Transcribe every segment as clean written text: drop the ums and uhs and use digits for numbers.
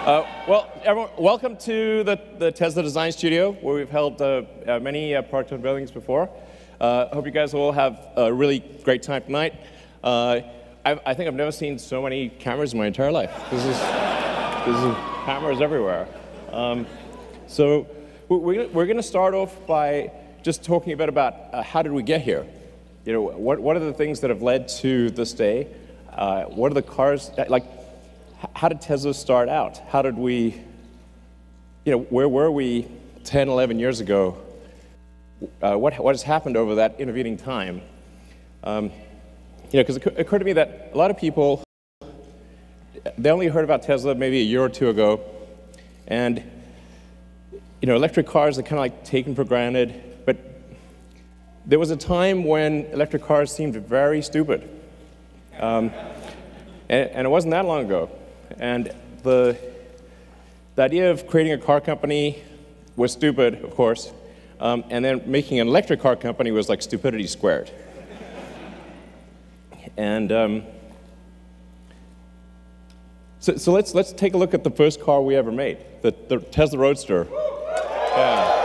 Well, everyone, welcome to the Tesla Design Studio, where we've held many product unveilings before. Hope you guys will have a really great time tonight. I think I've never seen so many cameras in my entire life. This is cameras everywhere. So we're going to start off by just talking a bit about how did we get here. You know, what are the things that have led to this day? What are the cars like? How did Tesla start out? How did we, where were we 10, 11 years ago? What has happened over that intervening time? Because it occurred to me that a lot of people, they only heard about Tesla maybe a year or two ago, and electric cars are kind of like taken for granted, but there was a time when electric cars seemed very stupid. And it wasn't that long ago. And the idea of creating a car company was stupid, of course, and then making an electric car company was like stupidity squared. And so let's take a look at the first car we ever made, the Tesla Roadster. Yeah.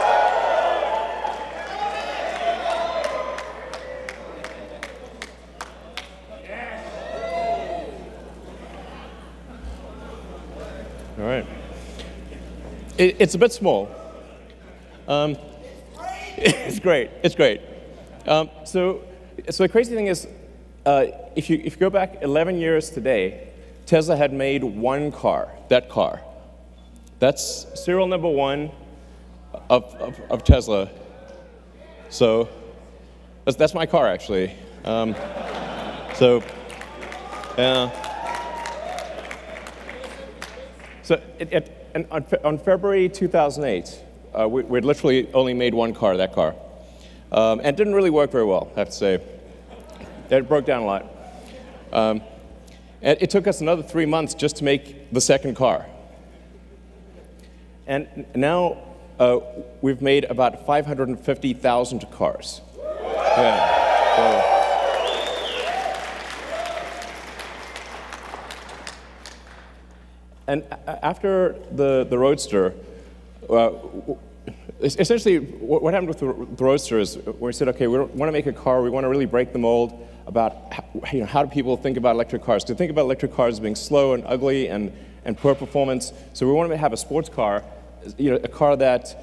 All right. It's a bit small. It's great. It's great. So the crazy thing is, if you go back 11 years today, Tesla had made one car, that car. That's serial number 1 of Tesla. So that's my car, actually. So on February 2008, we'd literally only made one car, that car. And it didn't really work very well, I have to say. It broke down a lot. And it took us another 3 months just to make the second car. And now we've made about 550,000 cars. Yeah. And after the Roadster, essentially what happened with the Roadster is we said, okay, we want to make a car, we want to really break the mold about how do people think about electric cars. They think about electric cars being slow and ugly and poor performance. So we wanted to have a sports car, a car that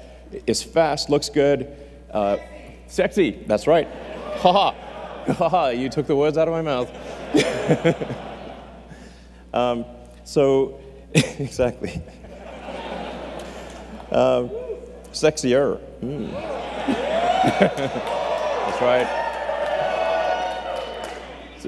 is fast, looks good, sexy. That's right. Ha ha. You took the words out of my mouth. Exactly. Sexier. That's right.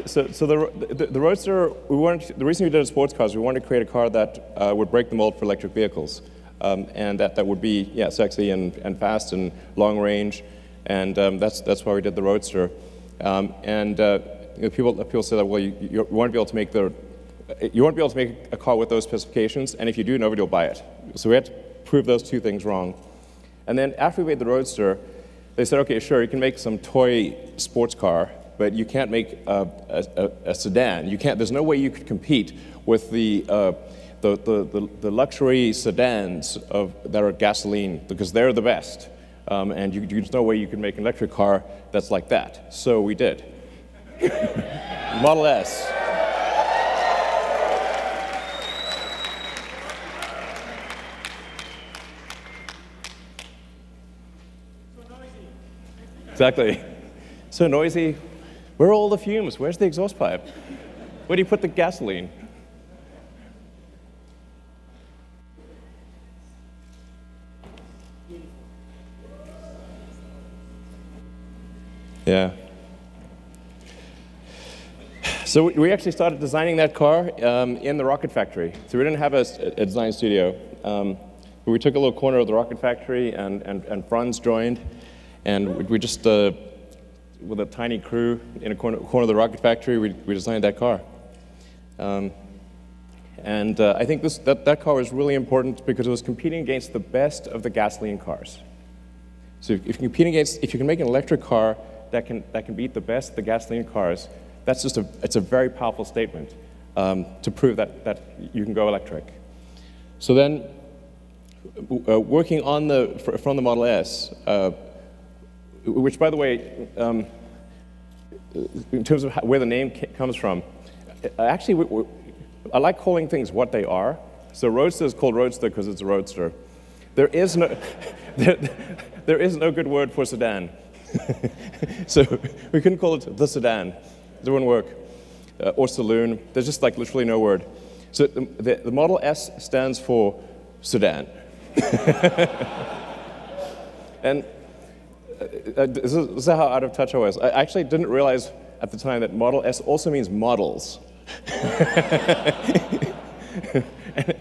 So the Roadster, the reason we did a sports car is we wanted to create a car that would break the mold for electric vehicles, and that would be sexy and fast and long range, and that's why we did the Roadster. People say that, well, you won't be able to make a car with those specifications, and if you do, nobody will buy it. So we had to prove those two things wrong. And then after we made the Roadster, they said, okay, sure, you can make some toy sports car, but you can't make a sedan. You can't. There's no way you could compete with the luxury sedans that are gasoline, because they're the best. And there's no way you could make an electric car that's like that. So we did. Model S. Exactly. So noisy. Where are all the fumes? Where's the exhaust pipe? Where do you put the gasoline? Yeah. So we actually started designing that car in the rocket factory. So we didn't have a design studio. But we took a little corner of the rocket factory, and Franz joined. And we just, with a tiny crew in a corner of the rocket factory, we designed that car. I think that car was really important because it was competing against the best of the gasoline cars. So if you can make an electric car that can beat the best of the gasoline cars, it's a very powerful statement to prove that you can go electric. So then, working on from the Model S, which, by the way, in terms of where the name comes from, actually, I like calling things what they are. So Roadster is called Roadster because it's a roadster. There is no, there is no good word for sedan. So we couldn't call it the sedan. It wouldn't work. Or saloon. There's just like literally no word. So the Model S stands for sedan. And this is how out of touch I was. I actually didn't realize at the time that Model S also means models.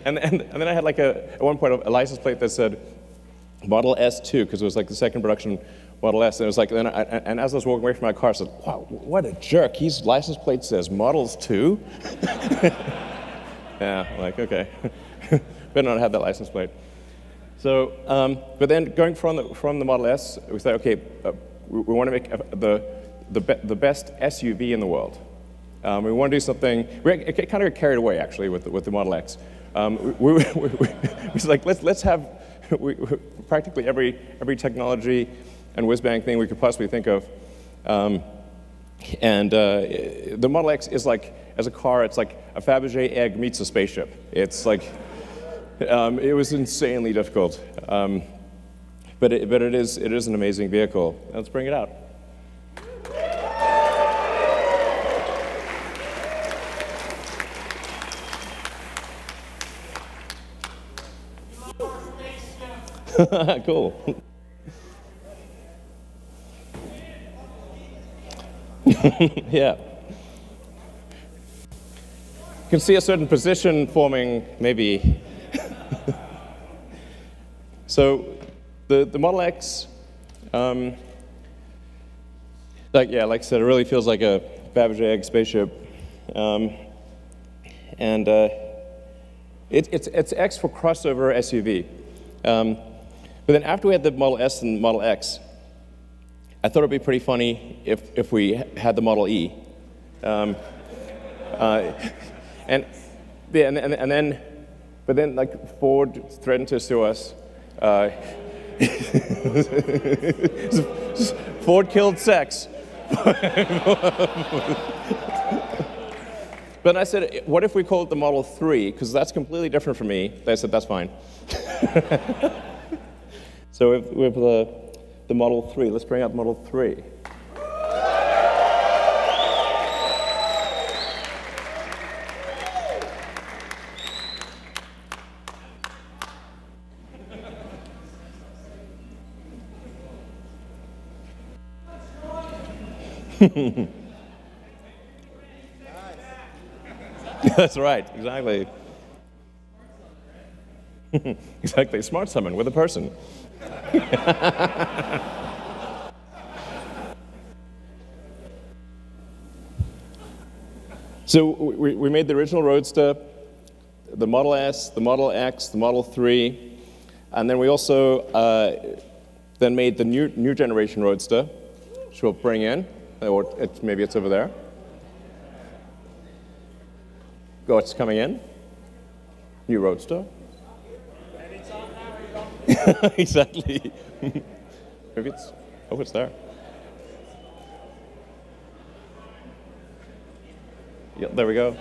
and then I had like at one point a license plate that said Model S2 because it was like the second production Model S. And it was like, and as I was walking away from my car, I said, "Wow, what a jerk! His license plate says Models 2." Yeah, I'm like, okay, better not have that license plate. So, but then going from the Model S, we said, okay, we want to make the best SUV in the world. We want to do something. We kind of got carried away actually with the Model X. We was like, let's have practically every technology and whiz-bang thing we could possibly think of. The Model X is like, as a car, it's like a Fabergé egg meets a spaceship. It's like, it was insanely difficult. But it is an amazing vehicle. Let's bring it out. Cool. Yeah. You can see a certain position forming, maybe. So the Model X, like I said, it really feels like a Fabergé egg spaceship. It's X for crossover SUV. But then after we had the Model S and Model X, I thought it'd be pretty funny if we had the Model E. But then like Ford threatened to sue us. Ford killed sex. But I said, what if we call it the Model 3? Because that's completely different from me. They said, that's fine. So we have the Model 3. Let's bring out the Model 3. That's right, exactly. Exactly, smart summon with a person. So we made the original Roadster, the Model S, the Model X, the Model 3, and then we also then made the new generation Roadster, which we'll bring in, or maybe it's over there. Go, it's coming in. New Roadster. Exactly. Maybe it's, oh, it's there. Yeah, there we go.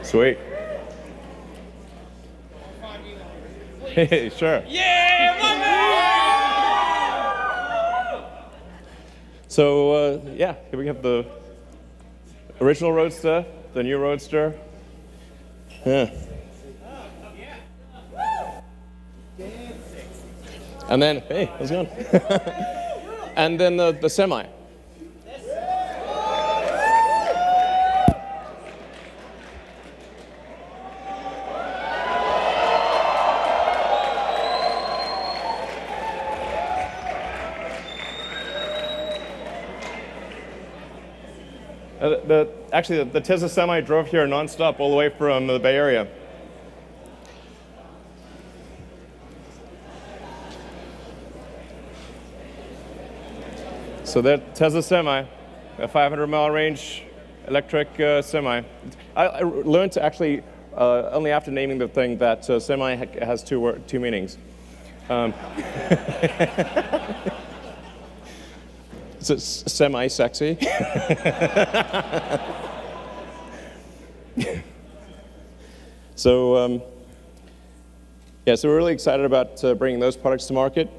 Sweet. Hey, sure. Yeah, my man! So, yeah, here we have the original Roadster, the new Roadster. Yeah. And then, hey, how's it going? And then the Semi. Actually, the Tesla Semi drove here nonstop all the way from the Bay Area. So that Tesla Semi. a 500-mile range electric semi. I learned to actually, only after naming the thing, that semi has two meanings. So it's semi-sexy. So, yeah, so we're really excited about bringing those products to market.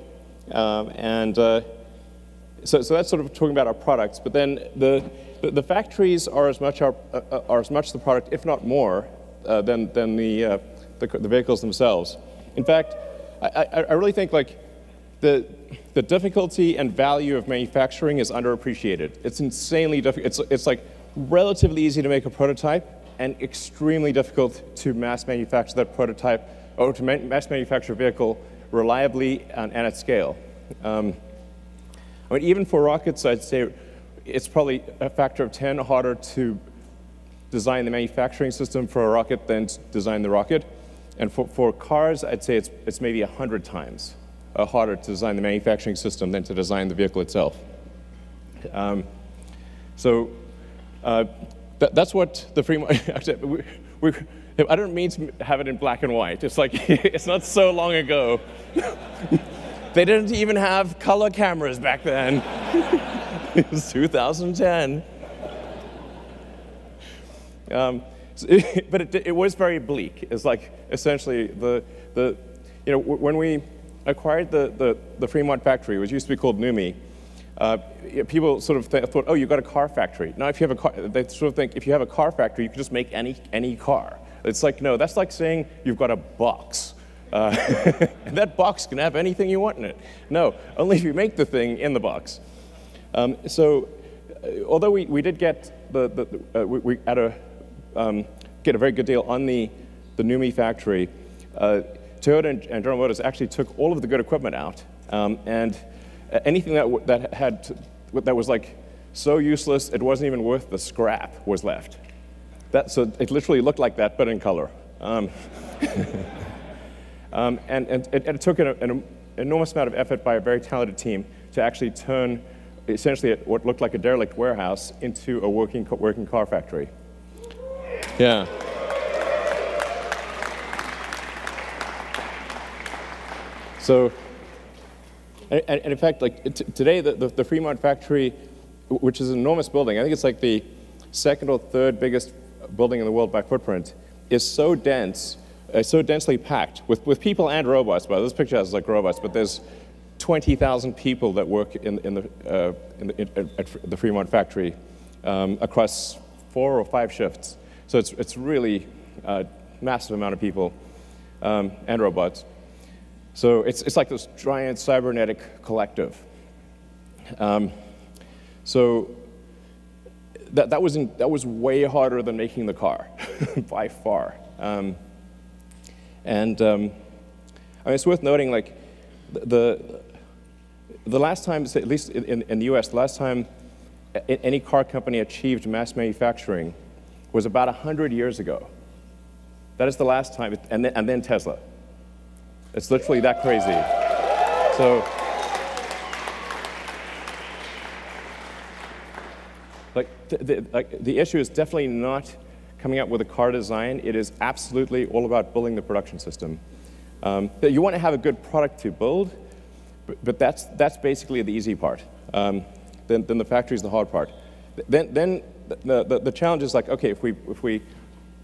So that's sort of talking about our products. But then the factories are as much the product, if not more, than the vehicles themselves. In fact, I really think like the difficulty and value of manufacturing is underappreciated. It's insanely difficult. It's like relatively easy to make a prototype and extremely difficult to mass manufacture that prototype or to mass manufacture a vehicle reliably and at scale. I mean, even for rockets, I'd say it's probably a factor of 10 harder to design the manufacturing system for a rocket than to design the rocket. And for cars, I'd say it's maybe 100 times harder to design the manufacturing system than to design the vehicle itself. That's what the free market. I don't mean to have it in black and white. It's like it's not so long ago. They didn't even have color cameras back then. It was 2010. But it was very bleak. It's like essentially when we acquired the Fremont factory, which used to be called NUMMI, people sort of thought, oh, you've got a car factory. Now, if you have a car, they sort of think if you have a car factory, you can just make any car. It's like, no, that's like saying you've got a box. And that box can have anything you want in it. No, only if you make the thing in the box. Although we did get get a very good deal on the NUMMI factory, Toyota and General Motors actually took all of the good equipment out, and anything that was like so useless it wasn't even worth the scrap was left. So it literally looked like that, but in color. And it took an enormous amount of effort by a very talented team to actually turn essentially what looked like a derelict warehouse into a working car factory. Yeah. So, and in fact, like today, the Fremont factory, which is an enormous building, I think it's like the second or third biggest building in the world by footprint, is so dense, so densely packed with people and robots. Well, this picture has like robots, but there's 20,000 people that work at the Fremont factory across 4 or 5 shifts. So it's really a massive amount of people and robots. So it's like this giant cybernetic collective. So that was way harder than making the car, by far. I mean, it's worth noting, like the last time, at least in the U.S., the last time any car company achieved mass manufacturing was about 100 years ago. That is the last time, and then Tesla. It's literally that crazy. So, the issue is definitely not coming up with a car design. It is absolutely all about building the production system. You want to have a good product to build, but that's basically the easy part. Then the factory is the hard part. Then the challenge is like, okay, if we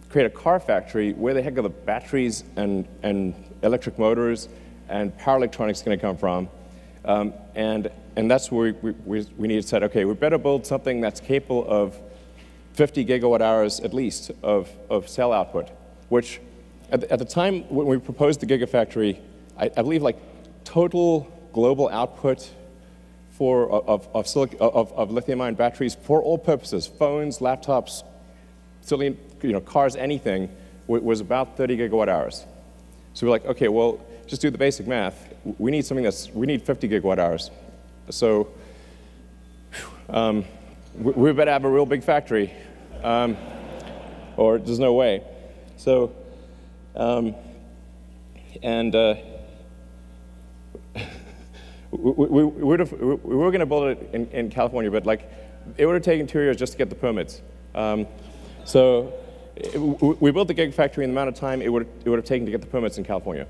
create a car factory, where the heck are the batteries and electric motors and power electronics going to come from? And that's where we need to say, okay, we better build something that's capable of 50 gigawatt hours at least of cell output, which at the time when we proposed the Gigafactory, I believe like total global output of lithium-ion batteries for all purposes, phones, laptops, cars, anything, was about 30 gigawatt hours. So we're like, okay, well, just do the basic math. We need something we need 50 gigawatt hours. So we better have a real big factory, or there's no way. So, we were going to build it in California, but like it would have taken 2 years just to get the permits. So we built the Gigafactory in the amount of time it would have taken to get the permits in California.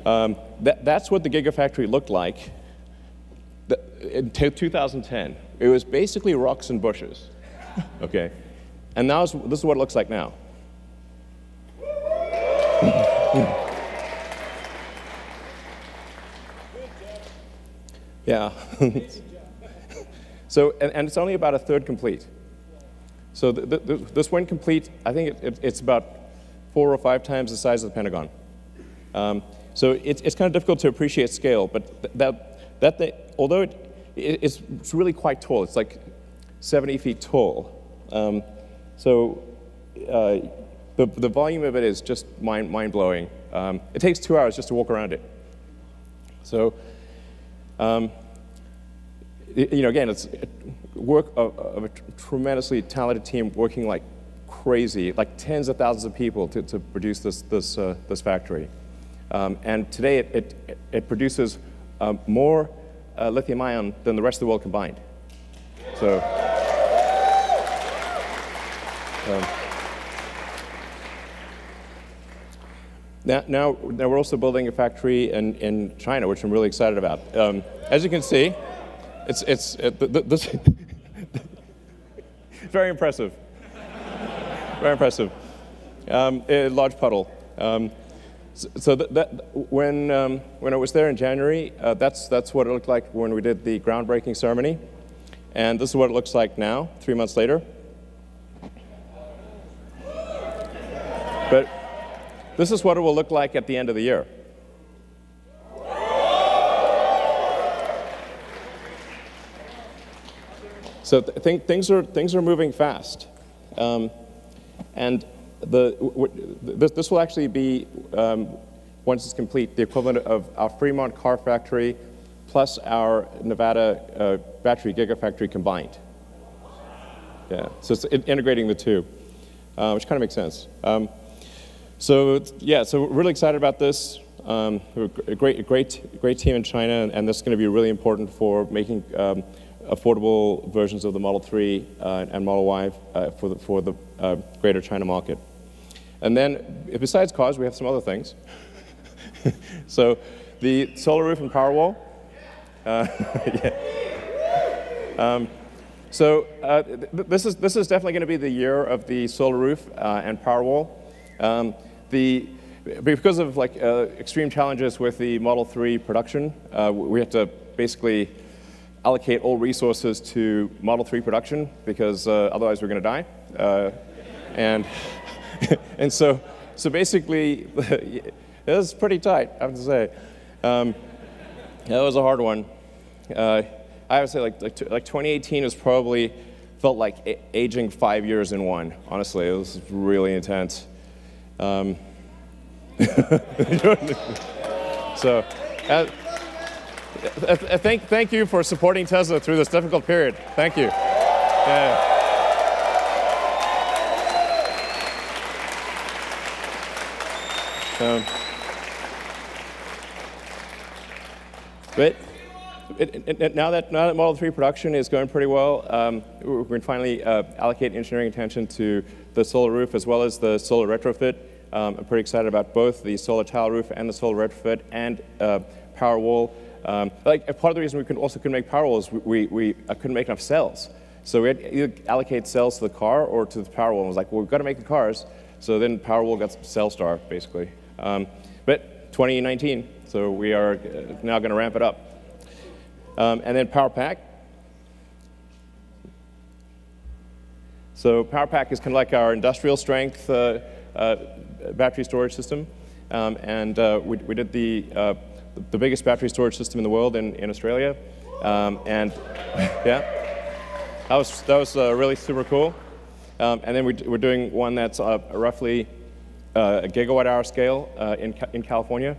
That's what the Gigafactory looked like in 2010. It was basically rocks and bushes, okay? And now this is what it looks like now. Yeah. So, and it's only about a third complete. So this when complete, I think it's about 4 or 5 times the size of the Pentagon. So it's kind of difficult to appreciate scale, but that thing, although it's really quite tall, it's like 70 feet tall. So the volume of it is just mind-blowing. It takes 2 hours just to walk around it. So, you know, again, it's work of a tremendously talented team working like crazy, like tens of thousands of people to produce this factory. And today it produces more lithium-ion than the rest of the world combined. So, now we're also building a factory in China, which I'm really excited about. As you can see, this very impressive. Very impressive. A large puddle. So when I was there in January, that's what it looked like when we did the groundbreaking ceremony, and this is what it looks like now, 3 months later. But this is what it will look like at the end of the year. So things are moving fast, and this will actually be, once it's complete, the equivalent of our Fremont car factory plus our Nevada battery Gigafactory combined. Yeah, so it's integrating the two, which kind of makes sense. So yeah, so we're really excited about this. We're a great team in China, and this is going to be really important for making affordable versions of the Model 3 and Model Y for the greater China market. And then, besides cars, we have some other things. So the solar roof and Powerwall. This is definitely going to be the year of the solar roof and Powerwall. Because of like extreme challenges with the Model 3 production, we have to basically allocate all resources to Model 3 production because otherwise we're going to die. And so basically, it was pretty tight, I have to say. That was a hard one. I would say like 2018 was probably felt like aging 5 years in one. Honestly, it was really intense. So, thank you for supporting Tesla through this difficult period. Thank you. Yeah. But now that Model 3 production is going pretty well, we're going to finally allocate engineering attention to the solar roof as well as the solar retrofit. I'm pretty excited about both the solar tile roof and the solar retrofit and Powerwall. Like part of the reason we couldn't make Powerwall is we couldn't make enough cells. So we had to either allocate cells to the car or to the Powerwall. And I was like, well, we've got to make the cars. So then Powerwall got some cell star, basically. But 2019, so we are now going to ramp it up. And then PowerPack. So PowerPack is kind of like our industrial strength battery storage system. We did the biggest battery storage system in the world in Australia. And yeah, that was really super cool. And then we're doing one that's roughly a gigawatt-hour scale in California.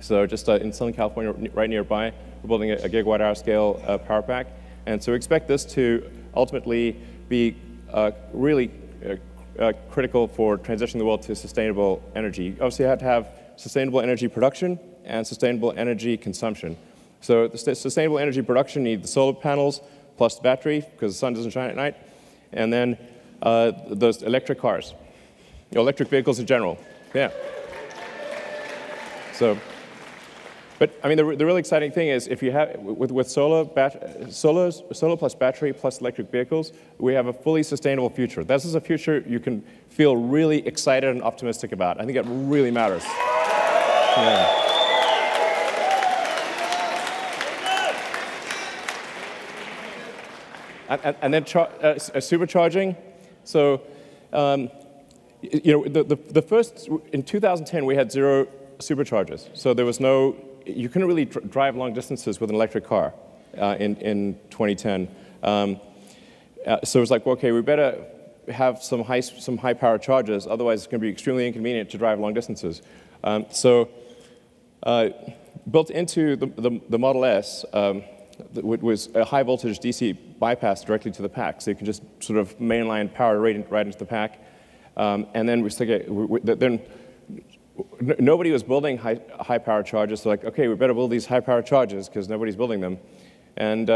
So just in Southern California, right nearby, we're building a gigawatt-hour scale power pack. And so we expect this to ultimately be really critical for transitioning the world to sustainable energy. Obviously, you have to have sustainable energy production and sustainable energy consumption. So the sustainable energy production, you need the solar panels, plus the battery, because the sun doesn't shine at night, and then those electric cars, electric vehicles in general. Yeah. So, but I mean, the really exciting thing is if you have with solar plus battery plus electric vehicles, we have a fully sustainable future. This is a future you can feel really excited and optimistic about. I think it really matters. Yeah. And then supercharging. So, the first, in 2010, we had 0 superchargers. So there was no, you couldn't really drive long distances with an electric car in 2010. So it was like, well, okay, we better have some high-power chargers, otherwise it's going to be extremely inconvenient to drive long distances. So built into the Model S, was a high-voltage DC bypass directly to the pack, so you can just sort of mainline power right into the pack. And then we stick it. Then nobody was building high-power chargers, so like, okay, we better build these high-power chargers because nobody's building them. And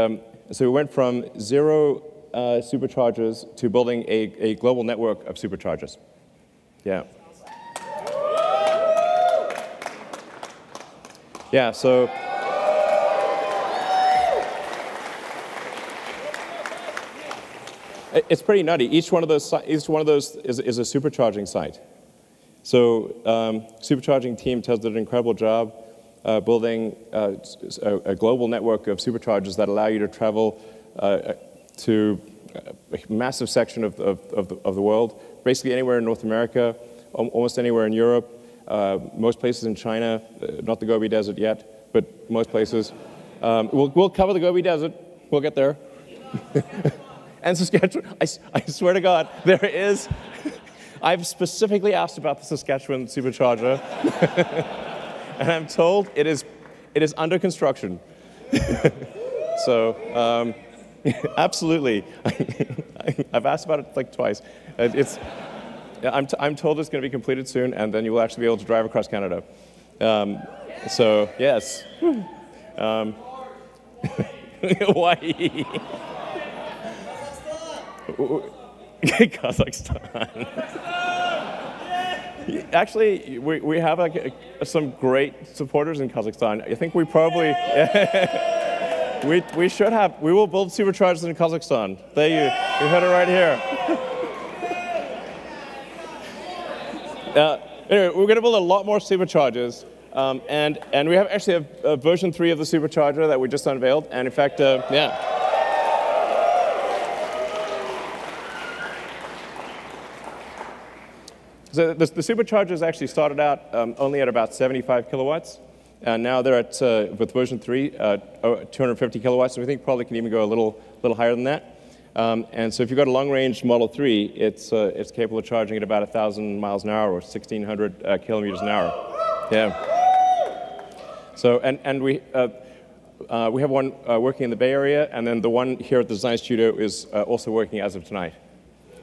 so we went from 0 superchargers to building a global network of superchargers. Yeah. Yeah. So. It's pretty nutty. Each one of those is a supercharging site. So supercharging team Tesla did an incredible job building a global network of superchargers that allow you to travel to a massive section of the world, basically anywhere in North America, almost anywhere in Europe, most places in China, not the Gobi Desert yet, but most places. We'll cover the Gobi Desert. We'll get there. And Saskatchewan, I swear to God, there is. I've specifically asked about the Saskatchewan supercharger, and I'm told it is under construction. So, absolutely, I've asked about it like twice. I'm told it's going to be completed soon, and then you will actually be able to drive across Canada. So yes, Hawaii. Kazakhstan. Actually, we have some great supporters in Kazakhstan. I think we probably we should have. We will build superchargers in Kazakhstan. There you heard it right here. Anyway, we're going to build a lot more superchargers, and we actually have version 3 of the supercharger that we just unveiled. And in fact, yeah. So the superchargers actually started out only at about 75 kilowatts, and now they're at, with version 3, 250 kilowatts, and we think probably can even go a little higher than that. And so if you've got a long-range Model 3, it's capable of charging at about 1,000 miles an hour or 1,600 kilometers an hour. Yeah. So and we have one working in the Bay Area, and then the one here at the design studio is also working as of tonight.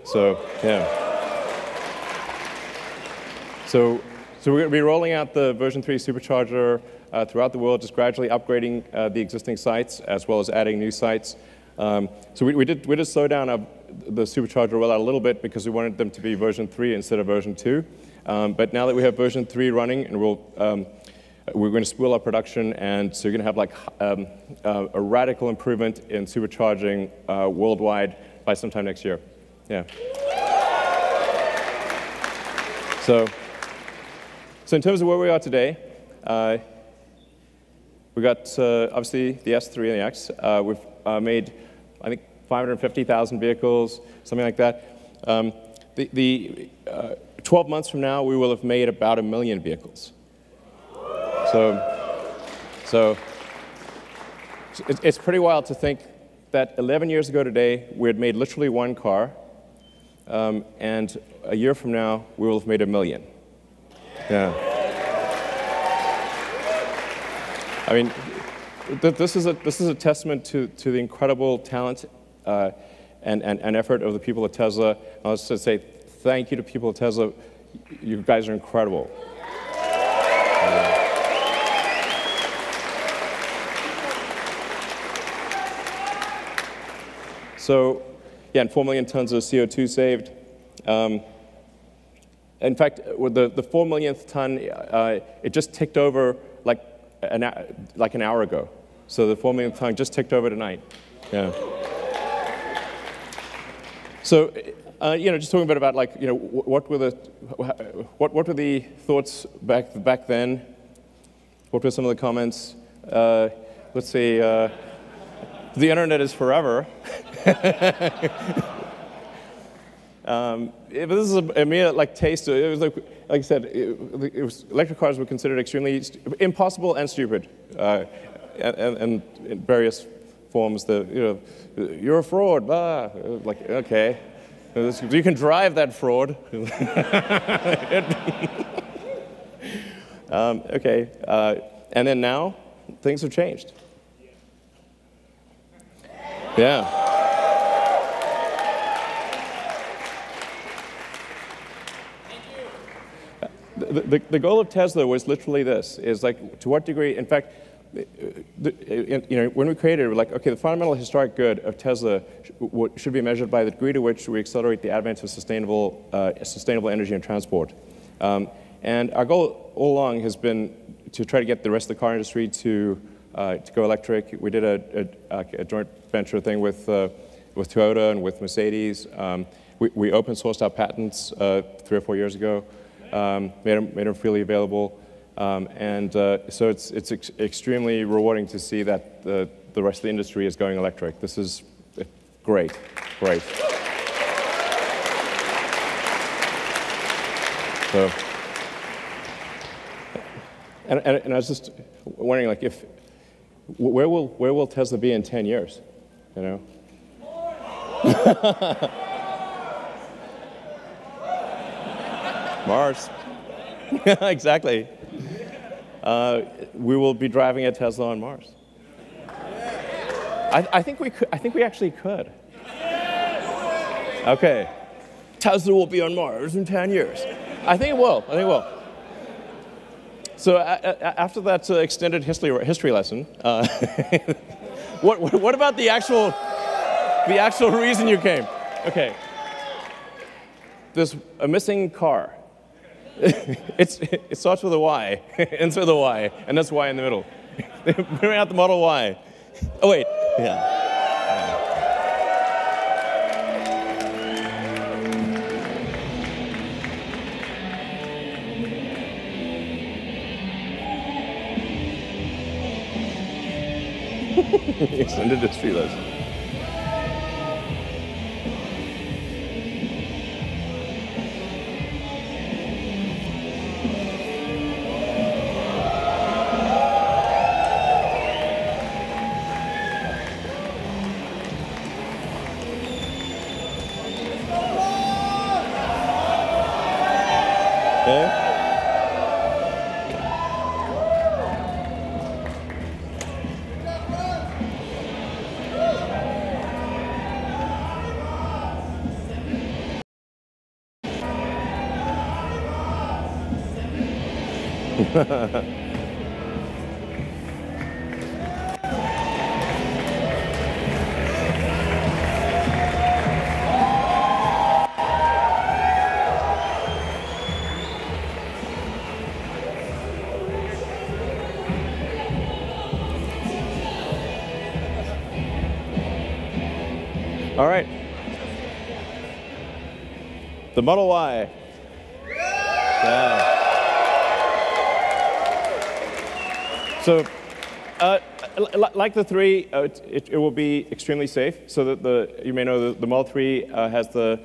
So yeah. So we're going to be rolling out the version 3 supercharger throughout the world, just gradually upgrading the existing sites as well as adding new sites. So we did slow down the supercharger rollout a little bit because we wanted them to be version 3 instead of version 2. But now that we have version 3 running, and we're going to spool up production, and so you're going to have like a radical improvement in supercharging worldwide by sometime next year. Yeah. So in terms of where we are today, we got obviously the S3 and the X. We've made, I think, 550,000 vehicles, something like that. 12 months from now, we will have made about 1 million vehicles. So it's pretty wild to think that 11 years ago today, we had made literally 1 car, and a year from now, we will have made 1 million. Yeah. I mean, this is a testament to the incredible talent and effort of the people at Tesla. I'll just say thank you to people at Tesla. You guys are incredible. So, yeah, and 4 million tons of CO2 saved. In fact, with the 4 millionth ton, it just ticked over like an hour ago. So the 4 millionth ton just ticked over tonight. Yeah. So, just talking a bit about like, what were the thoughts back then? What were some of the comments? Let's see. The internet is forever. But this is a mere like taste. It was like I said, electric cars were considered extremely impossible and stupid, and in various forms. You're a fraud. Blah. Like, okay, you can drive that fraud. Okay, and then now things have changed. Yeah. The goal of Tesla was literally this, is like, to what degree, in fact, when we created it, we're like, okay, the fundamental historic good of Tesla should be measured by the degree to which we accelerate the advent of sustainable energy and transport. And our goal all along has been to try to get the rest of the car industry to go electric. We did a joint venture thing with Toyota and with Mercedes. We open sourced our patents 3 or 4 years ago. Made them freely available, so it's extremely rewarding to see that the rest of the industry is going electric. This is great. So, and I was just wondering, like, where will Tesla be in 10 years? Mars. Exactly. We will be driving a Tesla on Mars. I think we could. I think we actually could. Okay. Tesla will be on Mars in 10 years. I think it will. So after that extended history lesson, what about the actual reason you came? Okay. There's a missing car. It starts with a Y, ends with a Y, and that's Y in the middle. They bring out the Model Y. Oh, wait. Yeah. Extended history lesson. All right. The Model Y. Yeah. So, like the 3, it will be extremely safe. So that you may know the Model 3 has the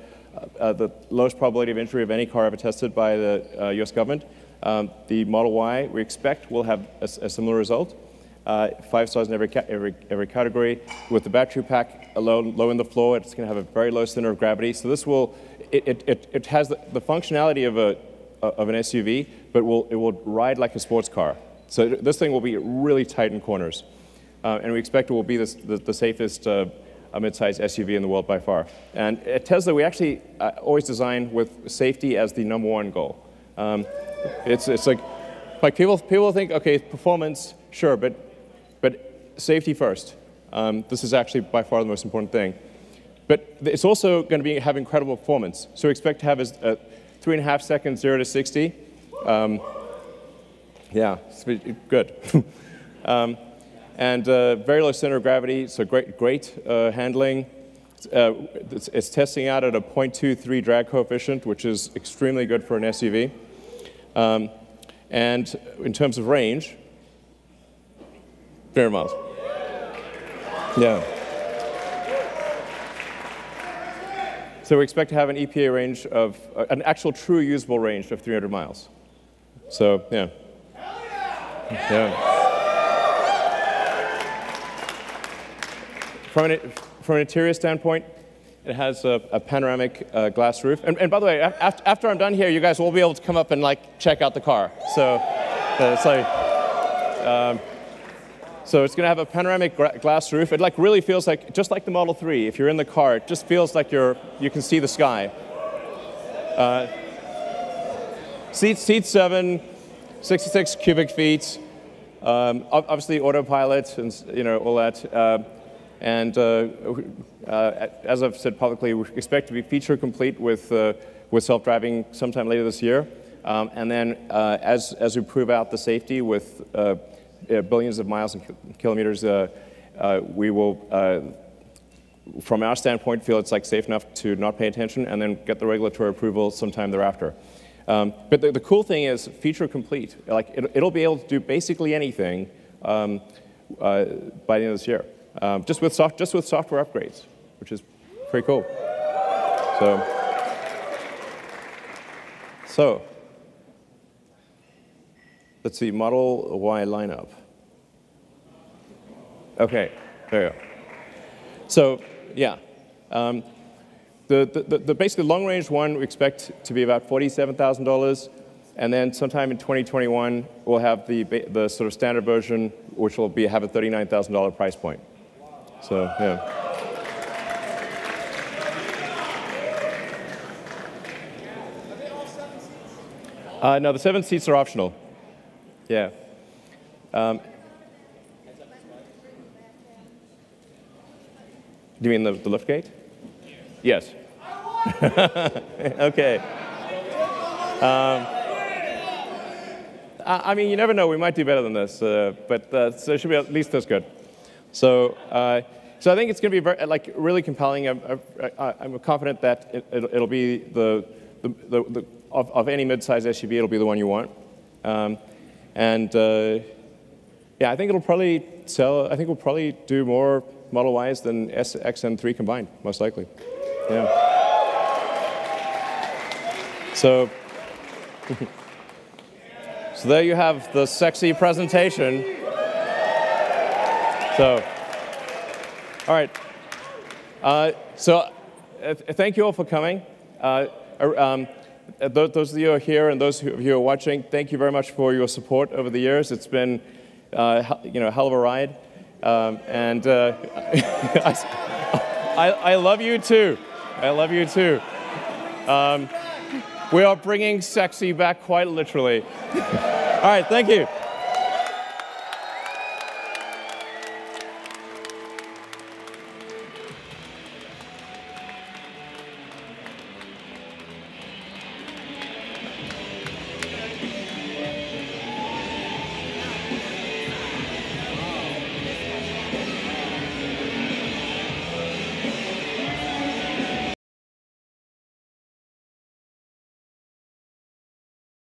lowest probability of injury of any car ever tested by the US government. The Model Y, we expect, will have a similar result. 5 stars in every category. With the battery pack low in the floor, it's going to have a very low center of gravity. So this it has the functionality of an SUV, but it will ride like a sports car. So this thing will be really tight in corners, and we expect it will be the safest mid-sized SUV in the world by far. And at Tesla, we actually always design with safety as the #1 goal. It's like people think, okay, performance, sure, but safety first. This is actually by far the most important thing. But it's also going to have incredible performance. So we expect to have a 3.5 seconds 0 to 60. Yeah, it's good. And very low center of gravity, so great handling. It's testing out at a 0.23 drag coefficient, which is extremely good for an SUV. And in terms of range, 300 miles. Yeah. So we expect to have an EPA range of, an actual true usable range of 300 miles. So, yeah. Yeah. From an interior standpoint, it has a panoramic glass roof. And by the way, after I'm done here, you guys will be able to come up and check out the car. So it's so it's going to have a panoramic glass roof. It really feels like, just like the Model 3, if you're in the car, it just feels like you can see the sky. Seat 7, 66 cubic feet. Obviously autopilot and all that. As I've said publicly, we expect to be feature complete with self-driving sometime later this year. And then as we prove out the safety with billions of miles and kilometers, we will, from our standpoint, feel it's safe enough to not pay attention and then get the regulatory approval sometime thereafter. But the cool thing is feature complete. It'll be able to do basically anything by the end of this year, just with software upgrades, which is pretty cool. So let's see, Model Y lineup. OK, there you go. So yeah, the basically long-range one we expect to be about $47,000, and then sometime in 2021 we'll have the sort of standard version, which will have a $39,000 price point. So yeah. No, the 7 seats are optional. Yeah. Do you mean the liftgate? Yes. OK. I mean, you never know. We might do better than this, but so it should be at least this good. So I think it's going to be very, really compelling. I'm confident that it'll be of any mid-size SUV, it'll be the one you want. Yeah, I think it'll probably sell. I think we'll probably do more Model Ys than S, X, and 3 combined, most likely. Yeah. So there you have the sexy presentation. So, all right. Thank you all for coming. Those of you who are here and those of you who are watching, thank you very much for your support over the years. It's been a hell of a ride. I love you too. I love you too. We are bringing sexy back quite literally. All right, thank you.